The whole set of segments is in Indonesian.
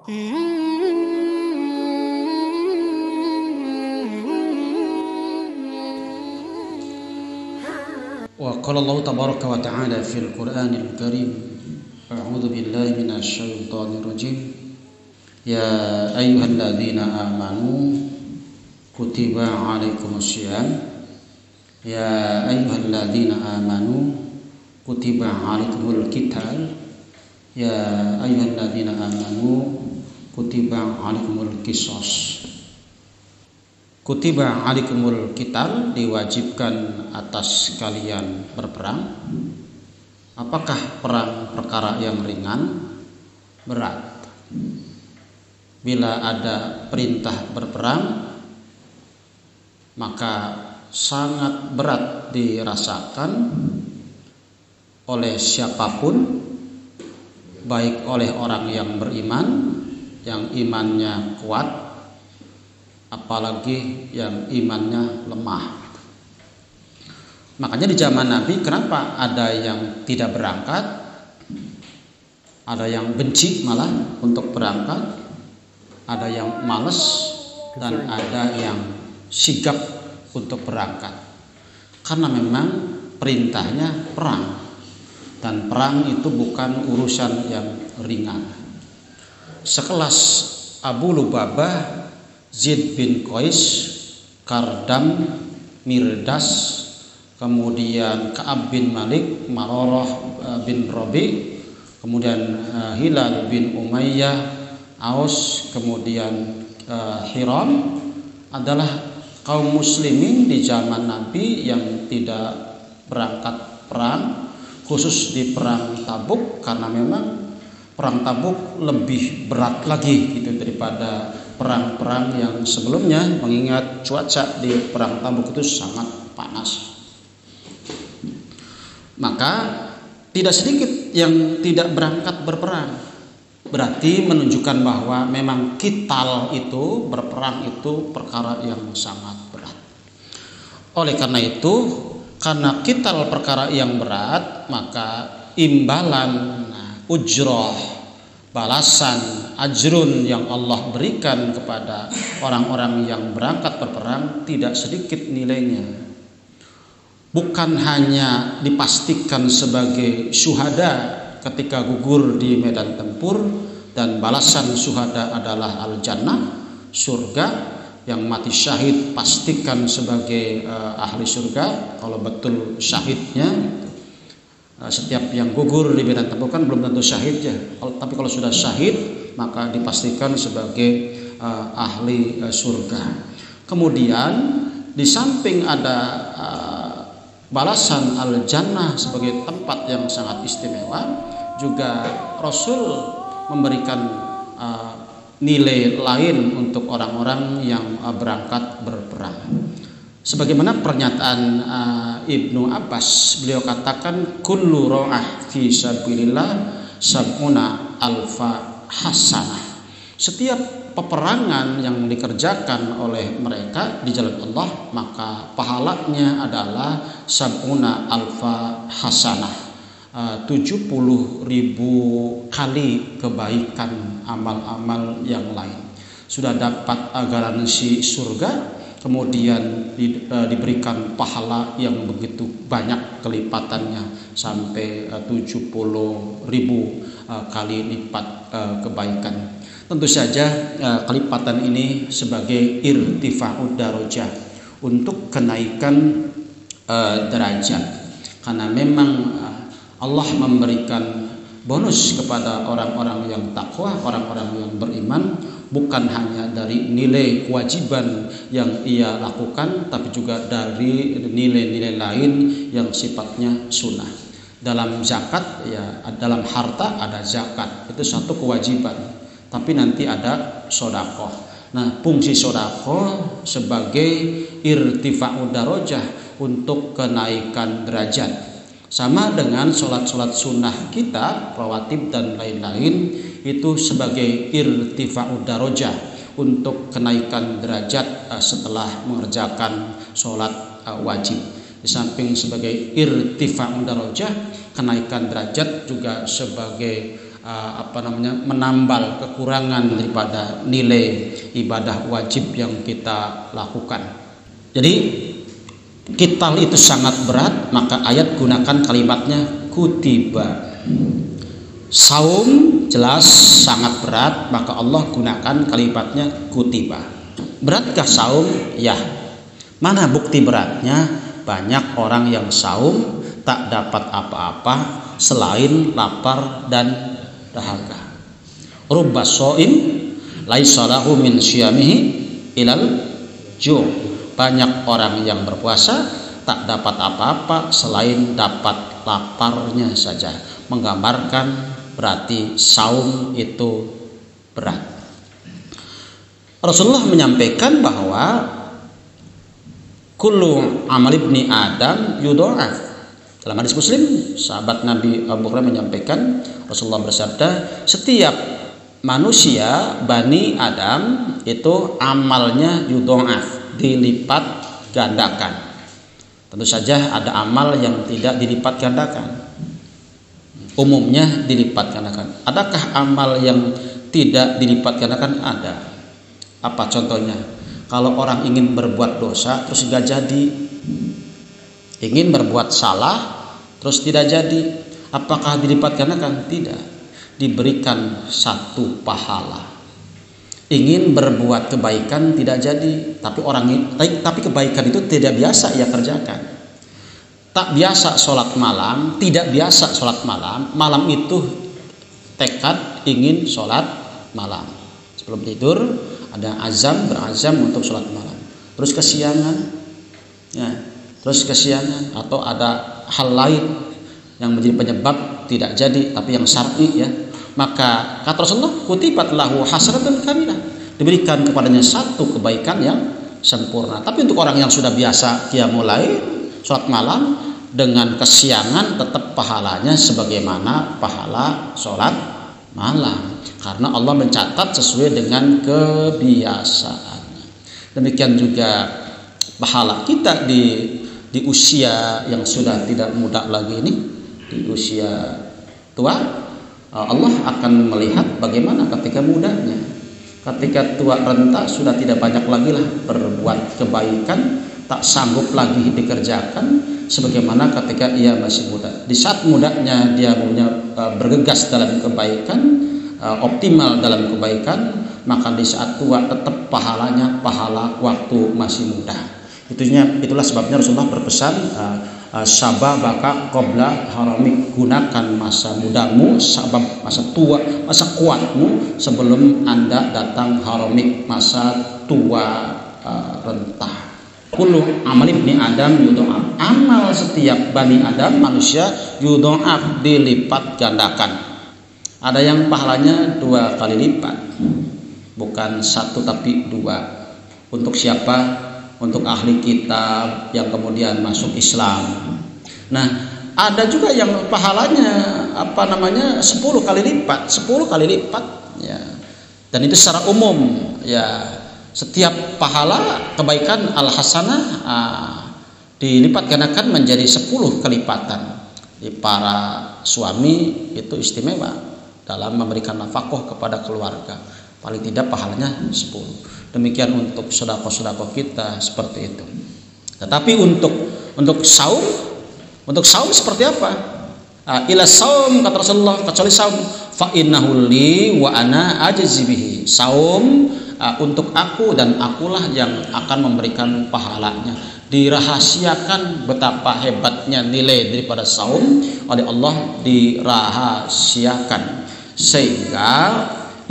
Wa qala Allah tabaraka wa ta'ala fil Qur'anil Karim, a'udzu billahi minasy syaithanir rajim. Ya ayyuhalladzina amanu kutiba 'alaikumussyiyam. Ya ayyuhalladzina amanu kutiba 'alaikumul qital. Ya ayyuhalladzina amanu kutiba 'alaikumul qisas. Kutiba 'alaikumul qital, diwajibkan atas kalian berperang. Apakah perang perkara yang ringan? Berat. Bila ada perintah berperang, maka sangat berat dirasakan oleh siapapun, baik oleh orang yang beriman, yang imannya kuat, apalagi yang imannya lemah. Makanya di zaman Nabi, kenapa ada yang tidak berangkat, ada yang benci malah untuk berangkat, ada yang males, dan ada yang sigap untuk berangkat. Karena memang perintahnya perang, dan perang itu bukan urusan yang ringan. Sekelas Abu Lubabah, Zaid bin Qais, Kardam, Mirdas, kemudian Ka'ab bin Malik, Mararah bin Rabi, kemudian Hilal bin Umayyah, Aus, kemudian Hiram, adalah kaum muslimin di zaman Nabi yang tidak berangkat perang, khusus di perang Tabuk, karena memang perang Tabuk lebih berat lagi gitu daripada perang-perang yang sebelumnya, mengingat cuaca di perang Tabuk itu sangat panas. Maka tidak sedikit yang tidak berangkat berperang. Berarti menunjukkan bahwa memang qital itu, berperang itu perkara yang sangat berat. Oleh karena itu, karena qital perkara yang berat, maka imbalan, ujrah, balasan, ajrun yang Allah berikan kepada orang-orang yang berangkat berperang tidak sedikit nilainya. Bukan hanya dipastikan sebagai syuhada ketika gugur di medan tempur, dan balasan syuhada adalah al-jannah, surga. Yang mati syahid pastikan sebagai ahli surga kalau betul syahidnya. Setiap yang gugur di medan tempur kan belum tentu syahid ya, tapi kalau sudah syahid maka dipastikan sebagai ahli surga. Kemudian di samping ada balasan al-jannah sebagai tempat yang sangat istimewa, juga Rasul memberikan nilai lain untuk orang-orang yang berangkat berperang. Sebagaimana pernyataan Ibnu Abbas, beliau katakan kullu ra'ah fi sabilillah sab'una alfa hasanah. Setiap peperangan yang dikerjakan oleh mereka di jalan Allah, maka pahalanya adalah sab'una alfa hasanah, 70.000 kali kebaikan amal-amal yang lain. Sudah dapat garansi surga, kemudian diberikan pahala yang begitu banyak kelipatannya, sampai 70.000 kali lipat kebaikan. Tentu saja kelipatan ini sebagai irtifa'ud darajah, untuk kenaikan derajat. Karena memang Allah memberikan bonus kepada orang-orang yang takwa, orang-orang yang beriman, bukan hanya dari nilai kewajiban yang ia lakukan, tapi juga dari nilai-nilai lain yang sifatnya sunnah. Dalam zakat, ya, dalam harta ada zakat, itu satu kewajiban. Tapi nanti ada sodakoh. Nah, fungsi sodakoh sebagai irtifa'ud darajah, untuk kenaikan derajat. Sama dengan sholat-sholat sunnah kita, rawatib dan lain-lain, itu sebagai irtifa'ud darajah, untuk kenaikan derajat setelah mengerjakan sholat wajib. Di samping sebagai irtifa'ud darajah, kenaikan derajat juga sebagai menambal kekurangan daripada nilai ibadah wajib yang kita lakukan. Jadi qital itu sangat berat, maka ayat gunakan kalimatnya kutiba. Saum jelas sangat berat, maka Allah gunakan kalimatnya kutiba. Beratkah saum? Ya. Mana bukti beratnya? Banyak orang yang saum tak dapat apa-apa selain lapar dan dahaga. Rubba shaim laisa lahu min syiyamihi ilal ju'. Banyak orang yang berpuasa tak dapat apa-apa selain dapat laparnya saja. Menggambarkan berarti saum itu berat. Rasulullah menyampaikan bahwa kullu amal ibni Adam yudha'af. Dalam hadis Muslim, sahabat Nabi Abu Hurairah menyampaikan, Rasulullah bersabda, setiap manusia Bani Adam itu amalnya yudha'af, dilipat gandakan. Tentu saja ada amal yang tidak dilipat gandakan. Umumnya dilipat gandakan. Adakah amal yang tidak dilipat gandakan? Ada. Apa contohnya? Kalau orang ingin berbuat dosa terus tidak jadi, ingin berbuat salah terus tidak jadi, apakah dilipat gandakan? Tidak. Diberikan satu pahala. Ingin berbuat kebaikan tidak jadi, tapi kebaikan itu tidak biasa ia kerjakan. Tak biasa sholat malam, tidak biasa sholat malam, malam itu tekad ingin sholat malam. Sebelum tidur ada berazam untuk sholat malam. Terus kesiangan, atau ada hal lain yang menjadi penyebab tidak jadi, tapi yang syar'i ya. Maka kata Rasulullah, kutibat lahu hasanatun kamilah, diberikan kepadanya satu kebaikan yang sempurna. Tapi untuk orang yang sudah biasa qiyamul lail, sholat malam dengan kesiangan, tetap pahalanya sebagaimana pahala sholat malam, karena Allah mencatat sesuai dengan kebiasaannya. Demikian juga pahala kita di usia yang sudah tidak muda lagi ini, di usia tua, Allah akan melihat bagaimana ketika mudanya. Ketika tua renta sudah tidak banyak lagi lah berbuat kebaikan, tak sanggup lagi dikerjakan sebagaimana ketika ia masih muda. Di saat mudanya dia punya bergegas dalam kebaikan, optimal dalam kebaikan, maka di saat tua tetap pahalanya pahala waktu masih muda. Itulah sebabnya Rasulullah berpesan, sababaka qabla haramik, gunakan masa mudamu, sabab masa tua, masa kuatmu sebelum Anda datang haramik, masa tua renta. Kullu amal ibni Adam yudha'af, amal setiap Bani Adam manusia yudha'af, dilipat gandakan. Ada yang pahalanya 2 kali lipat, bukan 1 tapi 2. Untuk siapa? Untuk ahli kitab yang kemudian masuk Islam. Nah, ada juga yang pahalanya 10 kali lipat, 10 kali lipat ya. Dan itu secara umum ya. Setiap pahala kebaikan al-hasanah dilipat gandakan menjadi 10 kelipatan. Di para suami itu istimewa dalam memberikan nafkah kepada keluarga. Paling tidak pahalanya 10. Demikian untuk sedekah-sedekah kita seperti itu. Tetapi untuk saum seperti apa? Ila saum, kata Rasulullah, kecuali saum fa innahu li wa ana ajzi bihi. Saum untuk aku dan akulah yang akan memberikan pahalanya. Dirahasiakan betapa hebatnya nilai daripada saum oleh Allah, dirahasiakan, sehingga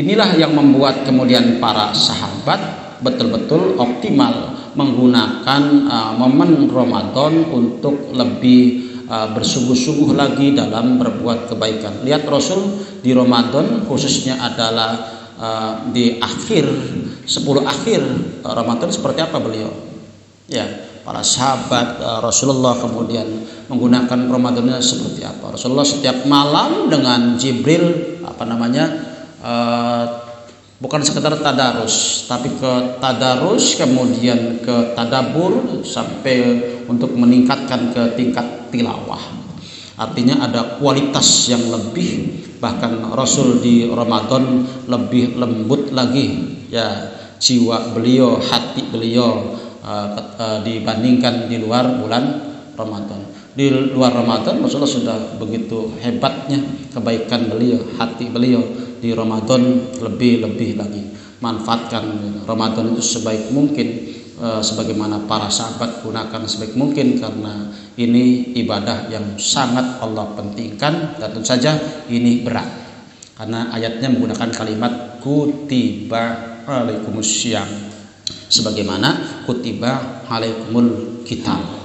inilah yang membuat kemudian para sahabat betul-betul optimal menggunakan momen Ramadan untuk lebih bersungguh-sungguh lagi dalam berbuat kebaikan. Lihat Rasul di Ramadan khususnya adalah di akhir 10 akhir Ramadan seperti apa beliau? Ya, para sahabat Rasulullah kemudian menggunakan Ramadannya seperti apa? Rasulullah setiap malam dengan Jibril bukan sekedar tadarus, tapi ke tadarus, kemudian ke tadabur, sampai untuk meningkatkan ke tingkat tilawah. Artinya ada kualitas yang lebih, bahkan Rasul di Ramadan lebih lembut lagi ya jiwa beliau, hati beliau dibandingkan di luar bulan Ramadan. Di luar Ramadan Rasulullah sudah begitu hebatnya kebaikan beliau, hati beliau. Di Ramadan lebih lagi. Manfaatkan Ramadan itu sebaik mungkin, sebagaimana para sahabat gunakan sebaik mungkin, karena ini ibadah yang sangat Allah pentingkan, dan tentu saja ini berat karena ayatnya menggunakan kalimat kutiba alaikumussyam, sebagaimana kutiba alaikumul qital.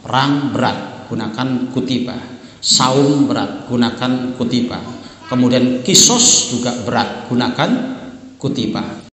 Perang berat, gunakan kutiba. Saum berat, gunakan kutiba. Kemudian kisos juga berat, gunakan kutiba.